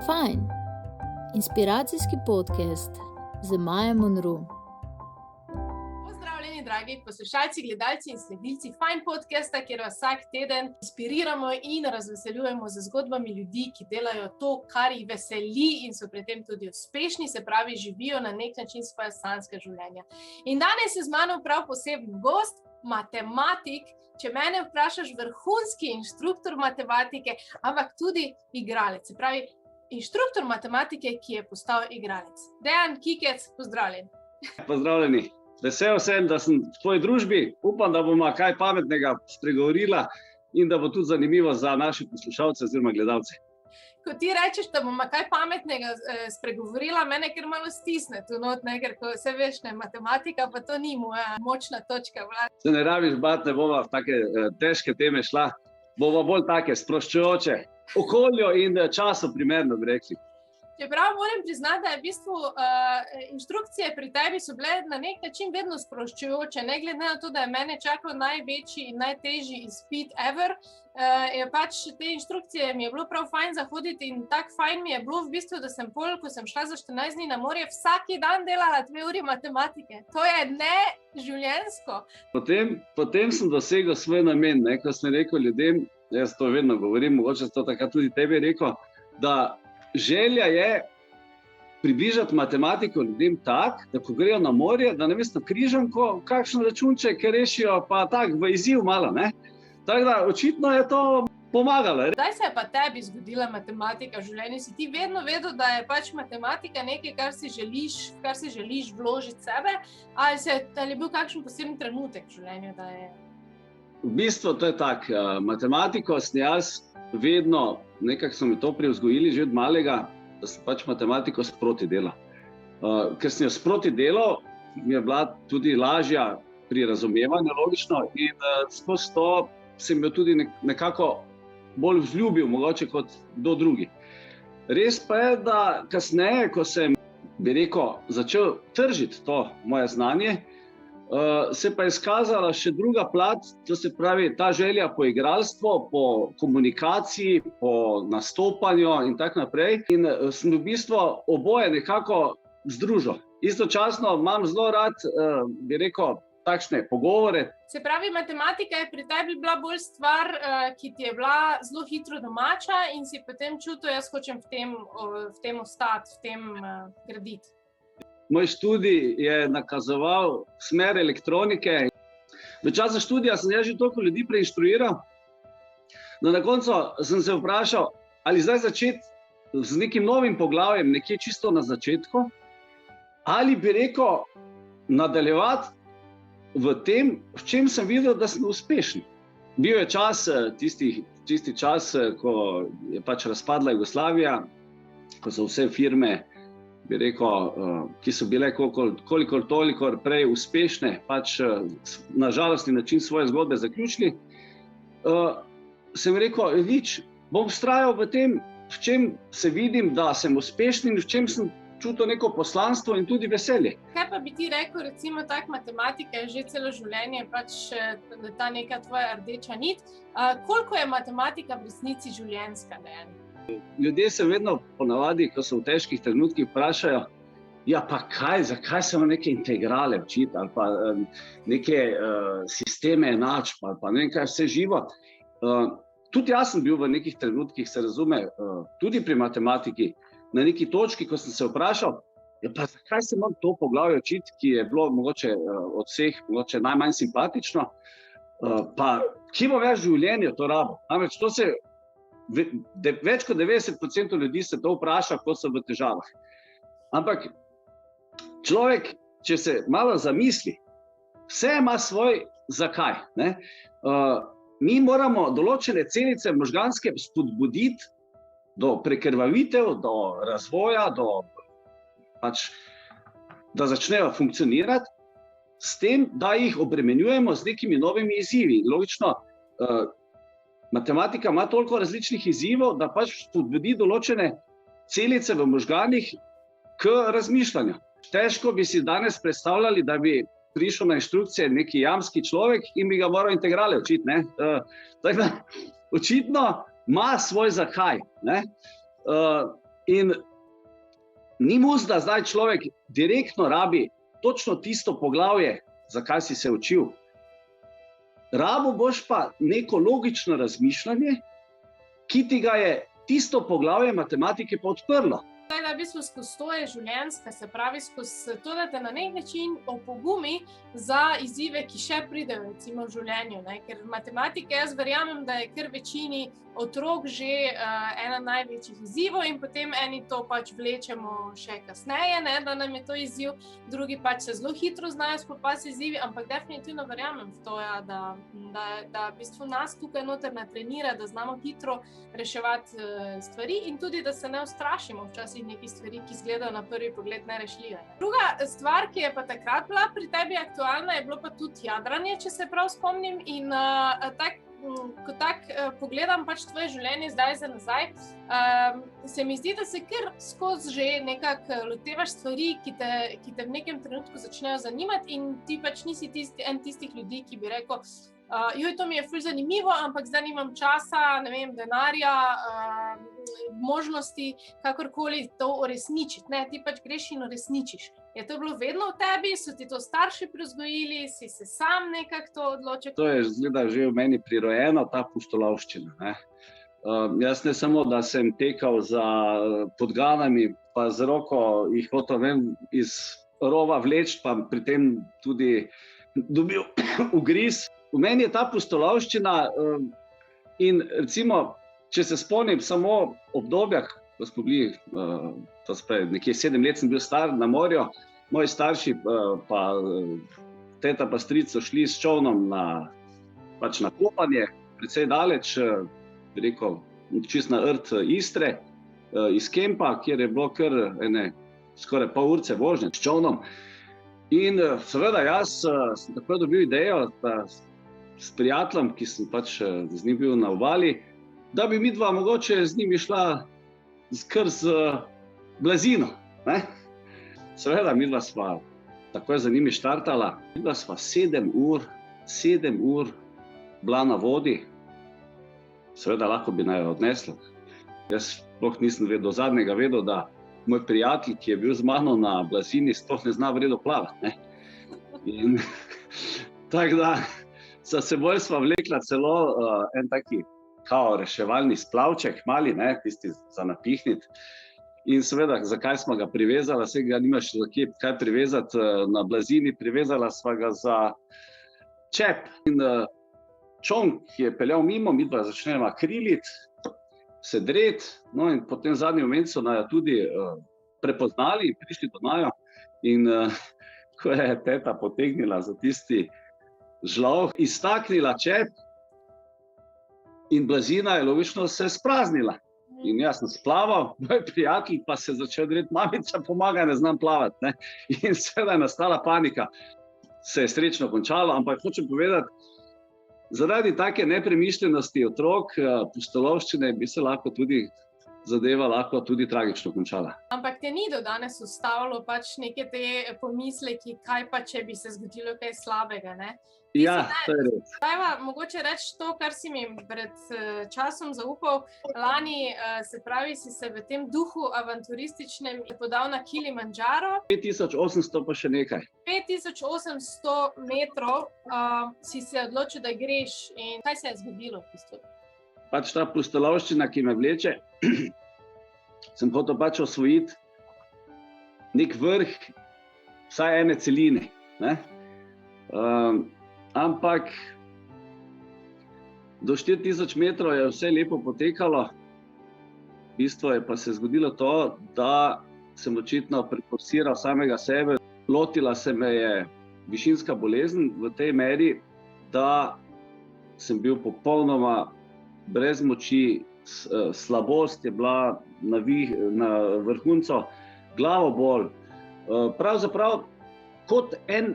Fajn, inspiracijski podcast z Majo Monroe. Pozdravljeni, dragi poslušalci, gledalci in sledilci Fajn podcasta, kjer vas vsak teden inspiriramo in razveseljujemo z zgodbami ljudi, ki delajo to, kar jih veseli in so pri tem tudi uspešni, se pravi, živijo na nek način svoje sanjska življenja. In danes je z mano prav poseben gost, matematik, če mene vprašaš, vrhunski inštruktor matematike, ampak tudi igralec. Se pravi, inštruktor matematike, ki je postal igralec. Dejan Kikec, pozdravljen. Pozdravljeni. Vesel sem, da sem v tvoji družbi. Upam, da bomo kaj pametnega spregovorila in da bo tudi zanimivo za naše poslušalce oziroma gledalce. Ko ti rečeš, da bomo kaj pametnega spregovorila, mene kar malo stisne tu not, ne? Ker ko se veš, ne, matematika pa to ni moja močna točka. Se ne rabiš bati, ne bomo v take težke teme šla. Bomo bolj take sproščujoče, okolju in času primerno, bi rekli. Čeprav moram priznati, da je v bistvu inštrukcije pri tebi so bile na nek način vedno sproščujoče, ne glede na to, da je mene čakal največji in najtežji izpit ever, je pač te inštrukcije mi je bilo prav fajn zahoditi in tak fajn mi je bilo v bistvu, da sem pol, ko sem šla za 14 dni na morje, vsaki dan delala 2 uri matematike. To je neživljenjsko. Potem sem dosegel svoj namen, ne, ko sem rekel ljudem, jaz to vedno govorim, mogoče to takrat tudi tebi rekel, da želja je približati matematiko ljudem tak, da ko grejo na morje, da namesto križanko, kakšen računček rešijo, pa tak v izziv malo, ne. Tako da očitno je to pomagalo. Kdaj se je pa tebi zgodila matematika v življenju? Si ti vedno vedel, da je pač matematika nekaj, kar si želiš vložiti sebe, ali je bil kakšen poseben trenutek v življenju, da je? V bistvu to je tak, matematiko sem jaz vedno, nekako so mi to privzgojili že od malega, da sem pač matematiko sproti delal. Ker sem jo sproti delal, mi je bila tudi lažja pri razumevanju, logično, in skozi to sem jo tudi nekako bolj vzljubil, mogoče kot kdo drugi. Res pa je, da kasneje, ko sem, bi rekel, začel tržiti to moje znanje, se pa je izkazala še druga plat, to se pravi ta želja po igralstvu, po komunikaciji, po nastopanju in tako naprej. In sem v bistvu oboje nekako združil. Istočasno imam zelo rad, bi rekel, takšne pogovore. Se pravi, matematika je pri tebi bila bolj stvar, ki ti je bila zelo hitro domača in si potem čutil, jaz hočem v tem ostati, v tem graditi. Moj študij je nakazoval smer elektronike. V času študija sem že toliko ljudi preinštruiral, da na koncu sem se vprašal, ali zdaj začeti z nekim novim poglavjem, nekje čisto na začetku, ali bi rekel nadaljevati v tem, v čem sem videl, da sem uspešen. Bil je čas, tisti čas, ko je pač razpadla Jugoslavija, ko so vse firme, bi rekel, ki so bile kolikor toliko prej uspešne, pač na žalostni način svoje zgodbe zaključili. Sem rekel, bom vztrajal v tem, v čem se vidim, da sem uspešen in v čem sem čutil neko poslanstvo in tudi veselje. Kaj pa bi ti rekel, recimo tak matematika je že celo življenje, pač ta neka tvoja rdeča nit. Koliko je matematika v resnici življenjska, Dejan? Ljudje se vedno ponavadi, ko so v težkih trenutkih, vprašajo, ja pa zakaj se neke integrale učiti ali pa neke sisteme enačb ali pa ne vem kaj vse živo. Tudi jaz sem bil v nekih trenutkih, se razume, tudi pri matematiki, na neki točki, ko sem se vprašal, ja pa zakaj se moram to poglavje učiti, ki je bilo mogoče od vseh mogoče najmanj simpatično, pa kje bo več življenja to rabo. Namreč to se več kot 90% ljudi se to vpraša, ko so v težavah. Ampak človek, če se malo zamisli, vse ima svoj zakaj. Ne? Mi moramo določene celice možganske spodbuditi do prekrvavitev, do razvoja, da začnejo funkcionirati, s tem, da jih obremenjujemo z nekimi novimi izzivi. Logično, matematika ima toliko različnih izzivov, da pač spodbudi določene celice v možganih k razmišljanju. Težko bi si danes predstavljali, da bi prišel na inštrukcije neki jamski človek in bi ga moral integrale učiti. Tako da, očitno ima svoj zakaj. Ne? In ni muzda zdaj človek direktno rabi točno tisto poglavje, zakaj si se učil. Rabo boš pa neko logično razmišljanje, ki ti ga je tisto poglavje matematike pa odprlo. Da v bistvu skozi to je življenjska, se pravi skozi to, da te na nek način opogumi za izzive, ki še pridejo recimo v življenju. Ne? Ker matematike, jaz verjamem, da je kar večini otrok že ena največjih izzivov in potem eni to pač vlečemo še kasneje, ne? Da nam je to izziv, drugi pač se zelo hitro znajo spopasti z izzivi, ampak definitivno verjamem v to, ja, da v bistvu nas tukaj noter natrenira, da znamo hitro reševati stvari in tudi, da se ne ustrašimo včasih nekih stvari, ki izgledajo na prvi pogled nerešljive. Druga stvar, ki je pa takrat bila pri tebi aktualna, je bilo pa tudi jadranje, če se prav spomnim. In ko pogledam pač tvoje življenje zdaj za nazaj, se mi zdi, da se kar skozi že nekako lotevaš stvari, ki te v nekem trenutku začnejo zanimati in ti pač nisi en tistih ljudi, ki bi rekel, joj, to mi je ful zanimivo, ampak zdaj nimam časa, ne vem, denarja, možnosti, kakorkoli to uresničiti. Ne, ti pač greš in uresničiš. Je to bilo vedno v tebi? So ti to starši privzgojili? Si se sam nekako to odločil? To je že v meni prirojeno, ta pustolovščina. Ne? Jaz ne samo, da sem tekal za podganami, pa z roko jih hotel iz rova vleči, pa pri tem tudi dobil ugriz. V meni je ta pustolovščina in recimo, če se spomnim samo obdobja, ko smo bili, nekje 7 let sem bil star na morju, moji starši pa teta pa stric so šli s čolnom na kopanje, precej daleč, bi rekel, čisto na rt Istre, iz Kempa, kjer je bilo kar skoraj pol urce vožnje s čolnom. In seveda jaz sem takoj dobil idejo, da s prijateljem, ki sem pač z njim bil na obali, da bi midva mogoče z njimi šla kar z blazino. Ne? Seveda, midva sva takoj za njimi štartala. Midva sva 7 ur bila na vodi. Seveda, lahko bi naj odnesla. Jaz sploh nisem do zadnjega vedel, da moj prijatelj, ki je bil z mano na blazini, sploh ne zna v redu plavati. Ne? In tako da, za seboj sva vlekla celo en taki kao reševalni splavček, mali, ne, tisti za napihniti. In seveda, zakaj smo ga privezala, saj ga nimaš kaj privezati na blazini, privezala sva ga za čep. In čoln, ki je peljal mimo, midva začneva kriliti, se dreti, no in potem zadnji moment so najo tudi prepoznali in prišli do najo. In ko je teta potegnila za tisti žlav, iztaknila čep in blazina je logično se spraznila. In jaz sem splaval, moj prijatelj pa se začel dreti, mamica, pomagaj, ne znam plavati. Ne? In seveda je nastala panika. Se je srečno končalo, ampak hočem povedati, zaradi take nepremišljenosti otrok, pustolovščine, bi se lahko tudi zadeva tragično končala. Ampak te ni do danes ustavilo pač neke te pomisleki, kaj pa, če bi se zgodilo kaj slabega, ne? Ja, to je res. Dajva mogoče reči to, kar si mi pred časom zaupal. Lani, se pravi, si se v tem duhu avanturističnem podal na Kilimandžaro. 5800 pa še nekaj. 5800 metrov si se odločil, da greš. In kaj se je zgodilo v bistvu? Pač ta pustolovščina, ki me vleče, sem hotel pač osvojiti nek vrh vsaj ene celine. Ne? Ampak do 4000 metrov je vse lepo potekalo. V bistvu je pa se zgodilo to, da sem očitno preforsiral samega sebe. Lotila se me je višinska bolezen v tej meri, da sem bil popolnoma brez moči, slabost je bila na vrhuncu, glavobol. Pravzaprav kot en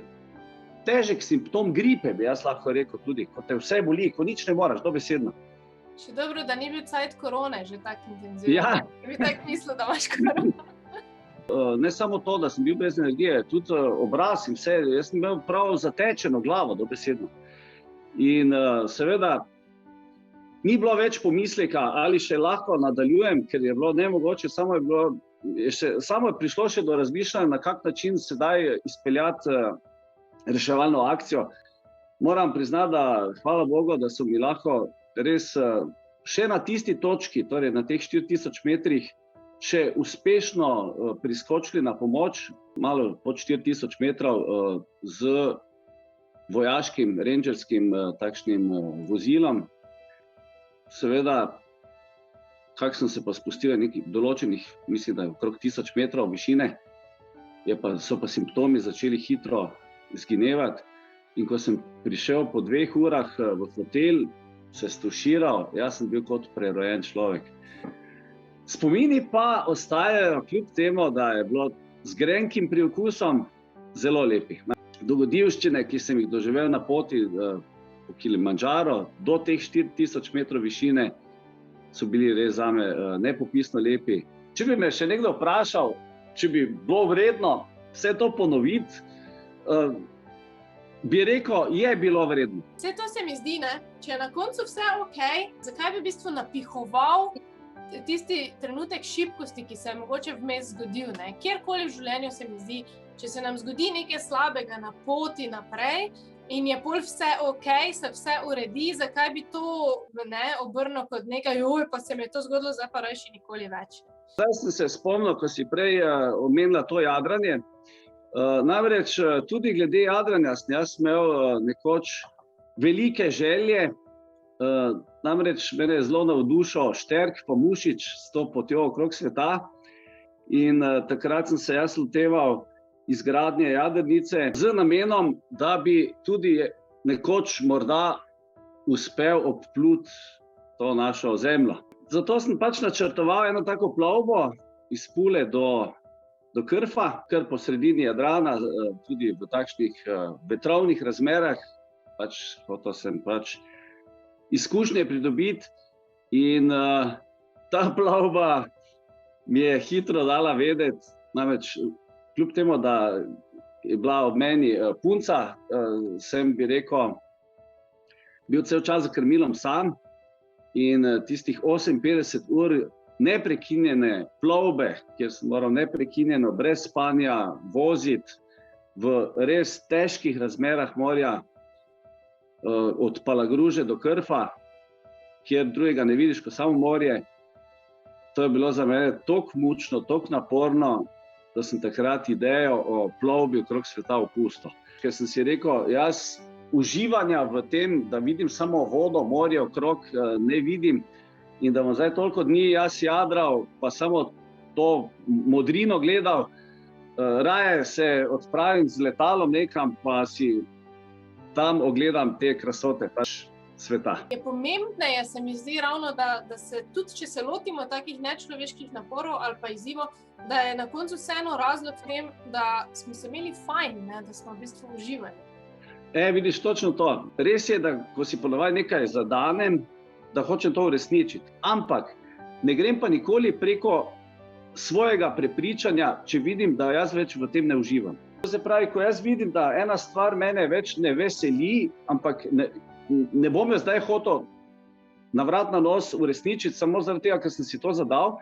težek simptom gripe, bi jaz lahko rekel tudi, ko te vse boli, ko nič ne moraš, dobesedno. Še dobro, da ni bil cajt korone že tako intenzivno. Ja. Bi tako mislil, da imaš korono. Ne samo to, da sem bil brez energije, tudi obraz in vse, jaz sem imel prav zatečeno glavo, dobesedno. In seveda, ni bilo več pomisleka, ali še lahko nadaljujem, ker je bilo nemogoče, samo je prišlo še do razmišljanja, na kak način sedaj izpeljati reševalno akcijo. Moram priznati, da hvala Bogu, da so mi lahko res še na tisti točki, torej na teh 4000 metrih, še uspešno priskočili na pomoč, malo pod 4000 metrov z vojaškim, rangerskim takšnim vozilom. Seveda, kako sem se pa spustil nekih določenih, mislim, da je okrog 1000 metrov višine, so pa simptomi začeli hitro izginevati. In ko sem prišel po 2 urah v hotel, se stuširal, jaz sem bil kot prerojen človek. Spomini pa ostajajo, kljub temu, da je bilo z grenkim priokusom zelo lepih. Dogodivščine, ki sem jih doživel na poti po Kilimandžaru, do teh 4000 metrov višine, so bili res zame nepopisno lepi. Če bi me še nekdo vprašal, če bi bilo vredno vse to ponoviti, bi rekel, je bilo vredno. Vse to se mi zdi, če je na koncu vse ok, zakaj bi v bistvu napihoval tisti trenutek šibkosti, ki se je mogoče vmes zgodil. Kjerkoli v življenju se mi zdi, če se nam zgodi nekaj slabega na poti naprej in je pol vse ok, se vse uredi, zakaj bi to obrnil kot nekaj, pa se mi je to zgodilo, zdaj pa rajši nikoli več. Zdaj sem se spomnil, ko si prej omenila to jadranje. Namreč tudi glede jadranja sem jaz imel nekoč velike želje. Namreč mene je zelo navdušil Šterk pa Mušič s to potjo okrog sveta. In takrat sem se jaz loteval izgradnje jadrnice z namenom, da bi tudi nekoč morda uspel obpluti to našo zemljo. Zato sem pač načrtoval eno tako plovbo iz Pule do Krfa, kar po sredini Jadrana, tudi v takšnih vetrovnih razmerah. Hotel sem izkušnje pridobiti in ta plovba mi je hitro dala vedeti, namreč kljub temu, da je bila ob meni punca, sem, bi rekel, bil cel čas za krmilom sam in tistih 58 ur neprekinjene plovbe, kjer sem moral neprekinjeno, brez spanja, voziti v res težkih razmerah morja, od Palagruže do Krfa, kjer drugega ne vidiš, kot samo morje. To je bilo za mene toliko mučno, toliko naporno, da sem takrat idejo o plovbi okrog sveta opustil. Ker sem si rekel, jaz uživanja v tem, da vidim samo vodo, morje okrog, ne vidim, in da bom zdaj toliko dni jaz jadral, pa samo to modrino gledal, raje se odpravim z letalom nekam, pa si tam ogledam te krasote sveta. Je pomembneje, se mi zdi ravno, da se tudi, če se lotimo takih nečloveških naporov ali pa izzivov, da je na koncu vseeno razlog v tem, da smo se imeli fajn, da smo v bistvu uživali. Vidiš, točno to. Res je, da ko si ponavadi nekaj zadanem, da hočem to uresničiti. Ampak ne grem pa nikoli preko svojega prepričanja, če vidim, da jaz več v tem ne uživam. To se pravi, ko jaz vidim, da ena stvar mene več ne veseli, ampak ne bom jo zdaj hotel na vrat na nos uresničiti, samo zaradi tega, ker sem si to zadal.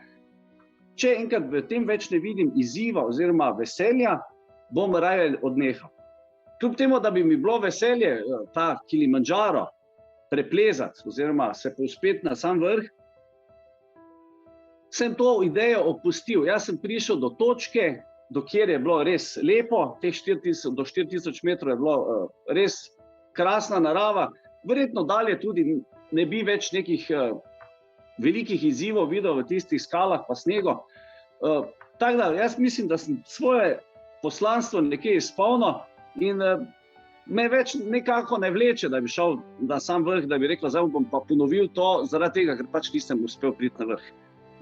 Če enkrat v tem več ne vidim izziva oziroma veselja, bom raje odnehal. Kljub temu, da bi mi bilo veselje ta Kilimandžaro preplezati oziroma se povzpeti na sam vrh, sem to idejo opustil. Jaz sem prišel do točke, do kjer je bilo res lepo, teh 4000 metrov je bilo res krasna narava. Verjetno dalje tudi ne bi več nekih velikih izzivov videl v tistih skalah pa snegu. Tako da, jaz mislim, da sem svoje poslanstvo nekje izpolnil in me več nekako ne vleče, da bi šel na sam vrh, da bi rekel, zdaj bom pa ponovil to, zaradi tega, ker pač nisem uspel priti na vrh.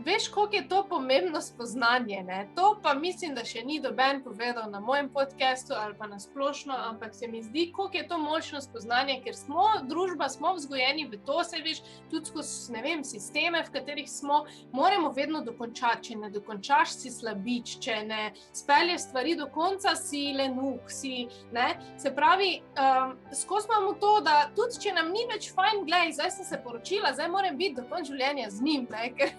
veš, koliko je to pomembno spoznanje, ne? To pa mislim, da še ni noben povedal na mojem podcastu ali pa na splošno, ampak se mi zdi, koliko je to močno spoznanje, ker smo družba, smo vzgojeni v to, se veš, tudi skozi, ne vem, sisteme, v katerih smo, moramo vedno dokončati, če ne dokončaš, si slabič, če ne spelješ stvari do konca, si lenuk, si, ne? Se pravi, skozi imamo to, da tudi, če nam ni več fajn, glej, zdaj sem se poročila, zdaj moram biti do konca življenja z njim, ne? Ker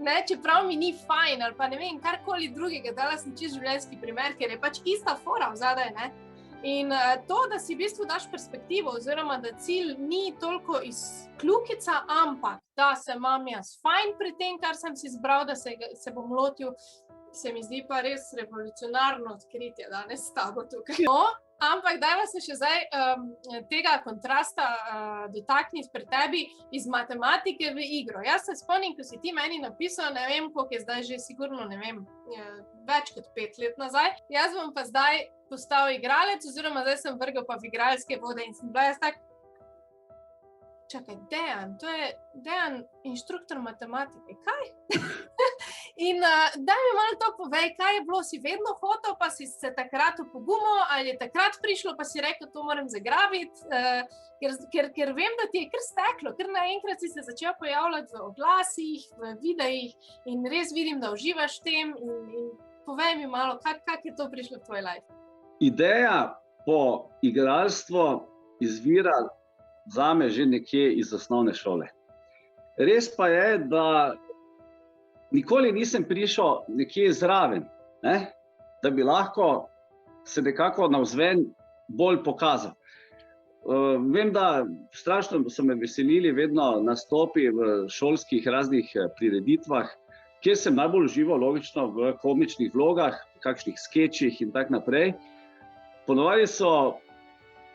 ne, čeprav mi ni fajn ali pa ne vem, karkoli drugega, dala sem čisto življenjski primer, ker je pač ista fora vzadaj, ne. In to, da si v bistvu daš perspektivo oziroma da cilj ni toliko iz kljukica, ampak da se imam jaz fajn pri tem, kar sem si izbral, da se bom lotil, se mi zdi pa res revolucionarno odkritje danes s tabo tukaj. No, ampak dajva se še zdaj tega kontrasta dotakniti pri tebi iz matematike v igro. Jaz se spomnim, ko si ti meni napisal, ne vem, koliko je zdaj že sigurno, ne vem, več kot 5 let nazaj. Jaz bom pa zdaj postal igralec, oziroma zdaj sem vrgel pa v igralske vode in sem bila jaz tak, čakaj, Dejan, to je Dejan, inštruktor matematike, kaj? In daj mi malo to povej, kaj je bilo, si vedno hotel, pa si se takrat opogumil, ali je takrat prišlo, pa si rekel, to moram zagrabiti, ker vem, da ti je kar steklo, ker naenkrat si se začel pojavljati v oglasih, v videih in res vidim, da uživaš v tem in povej mi malo, kako je to prišlo v tvoj life? Ideja po igralstvu izvira zame že nekje iz osnovne šole. Res pa je, da nikoli nisem prišel nekje zraven, ne? Da bi lahko se nekako navzven bolj pokazal. Vem, da strašno so me veselili vedno nastopi v šolskih raznih prireditvah, kjer sem najbolj užival logično v komičnih vlogah, kakšnih skečih in tak naprej. Ponovadi so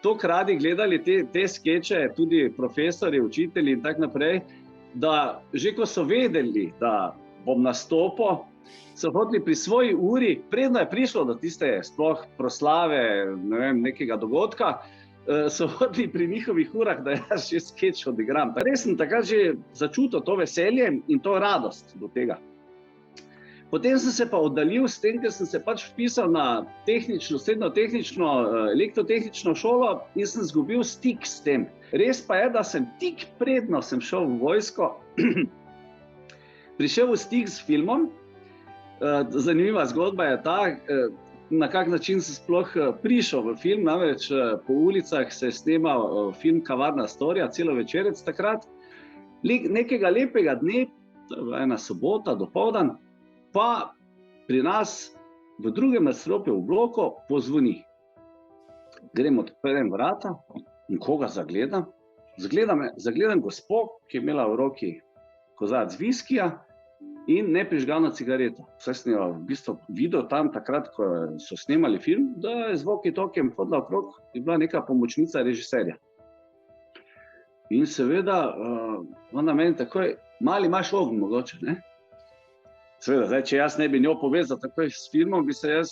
toliko radi gledali te skeče, tudi profesori, učitelji in tak naprej, da že ko so vedeli, da bom nastopil, so hoteli pri svoji uri, predno je prišlo do tiste sploh proslave, ne vem, nekega dogodka, so hoteli pri njihovih urah, da jaz že skeč odigram. Res sem takrat že začutil to veselje in to radost do tega. Potem sem se pa oddaljil s tem, ker sem se pač vpisal na srednjo tehnično, elektrotehnično šolo in sem izgubil stik s tem. Res pa je, da sem tik predno sem šel v vojsko, prišel v stik s filmom. Zanimiva zgodba je ta, na kak način sem sploh prišel v film, namreč po ulicah se je snemal film Kavarna storja, celovečerec takrat. Nekega lepega dne, to je bila ena sobota, dopoldan, pa pri nas v drugem nadstropju v bloku pozvoni. Grem, odprem vrata in koga zagledam? Zagledam gospo, ki je imela v roki kozarec viskija in neprižgano cigareto. Vse sem jo v bistvu videl tam takrat, ko so snemali film, da je z walkie-talkiem hodila okrog, je bila neka pomočnica režiserja. In seveda, ona meni takoj, mali imaš ogenj mogoče, ne? Seveda, zdaj, če jaz ne bi njo povezal takoj s filmom, bi se jaz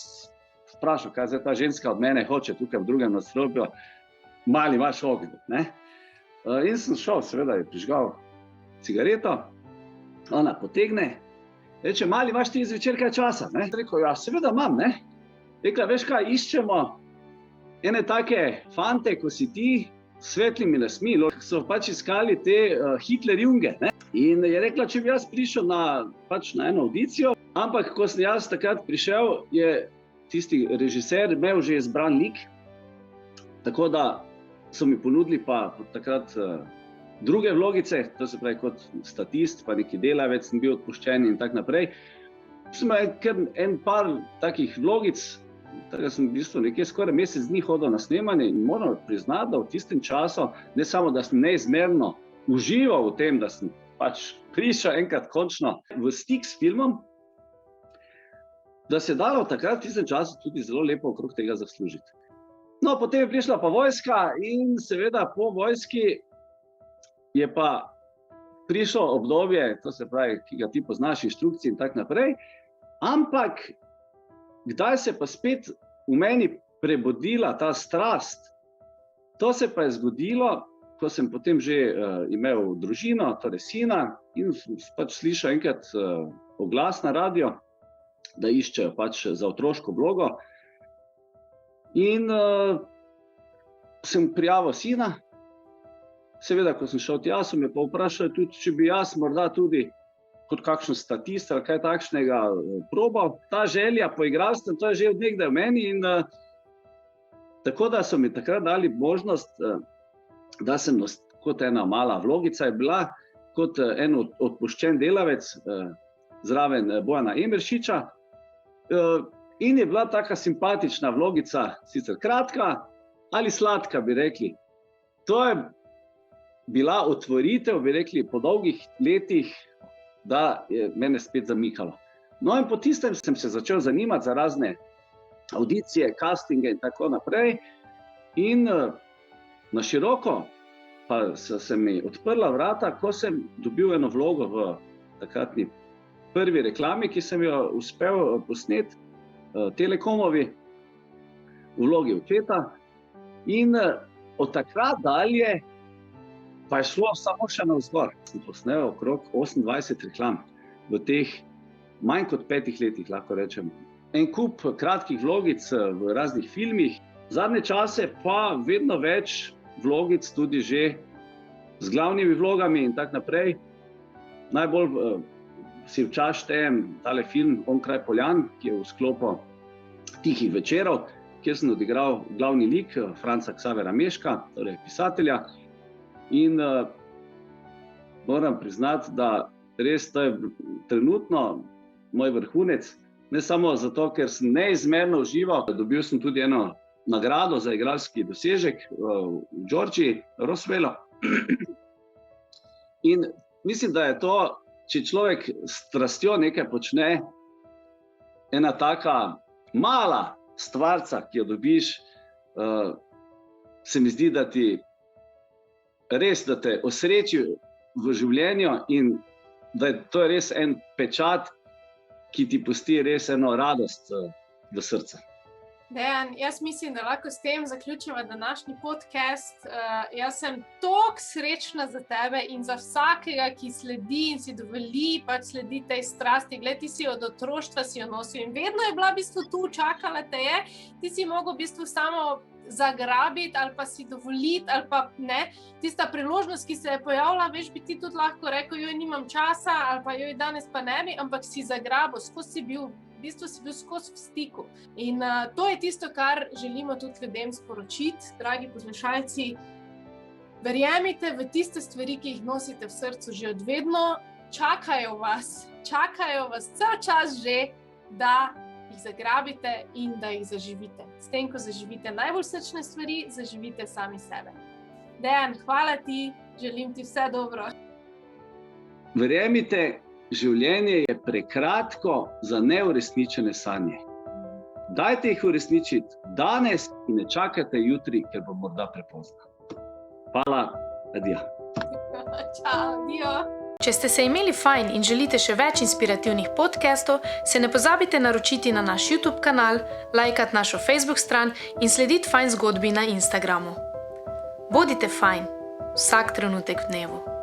vprašal, kaj zdaj ta ženska od mene hoče tukaj v drugem nadstropju, mali imaš ogenj, ne? In sem šel, seveda je prižgal cigareto, ona potegne, reče, mali, imaš ti zvečer kaj časa, ne? Rekel, ja, seveda imam, ne? Rekla, veš kaj, iščemo ene take fante, ko si ti, svetlimi lasmi, so pač iskali te Hitlerjunge, ne? In je rekla, če bi jaz prišel na eno audicijo, ampak ko sem jaz takrat prišel, je tisti režiser imel že izbran lik, tako da so mi ponudili pa takrat druge vlogice, to se pravi kot statist, pa neki delavec sem bil odpuščen in tak naprej. Sem imel kar en par takih vlogic, tako sem v bistvu nekje skoraj mesec dni hodil na snemanje in moram priznati, da v tistem času, ne samo, da sem neizmerno užival v tem, da sem pač prišel enkrat končno v stik s filmom, da se je dalo takrat v tistem času tudi zelo lepo okrog tega zaslužiti. No, potem je prišla pa vojska in seveda po vojski je pa prišlo obdobje, to se pravi, ki ga ti poznaš, inštrukcije in tak naprej, ampak kdaj se pa spet v meni prebudila ta strast, to se pa je zgodilo, ko sem potem že imel družino, torej sina, in pač slišal enkrat oglas na radio, da iščejo pač za otroško vlogo. In sem prijavil sina. Seveda, ko sem šel tja, so me pa vprašali tudi, če bi jaz morda tudi kot kakšen statist ali kaj takšnega probal. Ta želja po igralstvu, to je že od nekdaj v meni in tako da so mi takrat dali možnost, da sem kot ena mala vlogica je bila, kot en odpuščen delavec zraven Bojana Emeršiča in je bila taka simpatična vlogica, sicer kratka ali sladka, bi rekli. To je bila otvoritev, bi rekli, po dolgih letih, da je mene spet zamikalo. No in po tistem sem se začel zanimati za razne audicije, castinge in tako naprej. In na široko pa se mi odprla vrata, ko sem dobil eno vlogo v takratni prvi reklami, ki sem jo uspel posneti, Telekomovi, v vlogi očeta. In od takrat dalje pa je šlo samo še navzgor. Sem posnel okrog 28 reklam v teh manj kot 5 letih, lahko rečem. En kup kratkih vlogic v raznih filmih, zadnje čase pa vedno več vlogic tudi že z glavnimi vlogami in tak naprej. Najbolj si v čast štejem tale film Onkraj Poljan, ki je v sklopu Tihih večerov, kjer sem odigral glavni lik Franca Ksavera Meška, torej pisatelja. In moram priznati, da res to je trenutno moj vrhunec, ne samo zato, ker sem neizmerno užival, dobil sem tudi eno nagrado za igralski dosežek v Georgiji, Roswellu. In mislim, da je to, če človek s strastjo nekaj počne, ena taka mala stvarca, ki jo dobiš, se mi zdi, da ti res, da te osreči v življenju in da to je res en pečat, ki ti pusti res eno radost v srcu. Dejan, jaz mislim, da lahko s tem zaključimo današnji podcast. Jaz sem toliko srečna za tebe in za vsakega, ki sledi in si dovoli pač sledi tej strasti. Glej, ti si od otroštva si jo nosil in vedno je bila v bistvu tu, čakala te je. Ti si mogel v bistvu samo zagrabiti ali pa si dovoliti ali pa ne. Tista priložnost, ki se je pojavila, veš, bi ti tudi lahko rekel, joj, nimam časa ali pa joj, danes pa ne bi, ampak si zagrabil, skozi si bil, v bistvu si bil skozi v stiku. In to je tisto, kar želimo tudi ljudem sporočiti, dragi poslušalci. Verjemite v tiste stvari, ki jih nosite v srcu že od vedno, čakajo vas cel čas že, da jih zagrabite in da jih zaživite. S tem, ko zaživite najbolj srčne stvari, zaživite sami sebe. Dejan, hvala ti, želim ti vse dobro. Verjemite, življenje je prekratko za neuresničene sanje. Dajte jih uresničiti danes in ne čakajte jutri, ker bo morda prepozno. Hvala, adijo. Čau, adijo. Če ste se imeli fajn in želite še več inspirativnih podcastov, se ne pozabite naročiti na naš YouTube kanal, lajkati našo Facebook stran in slediti Fajn zgodbi na Instagramu. Bodite fajn, vsak trenutek v dnevu.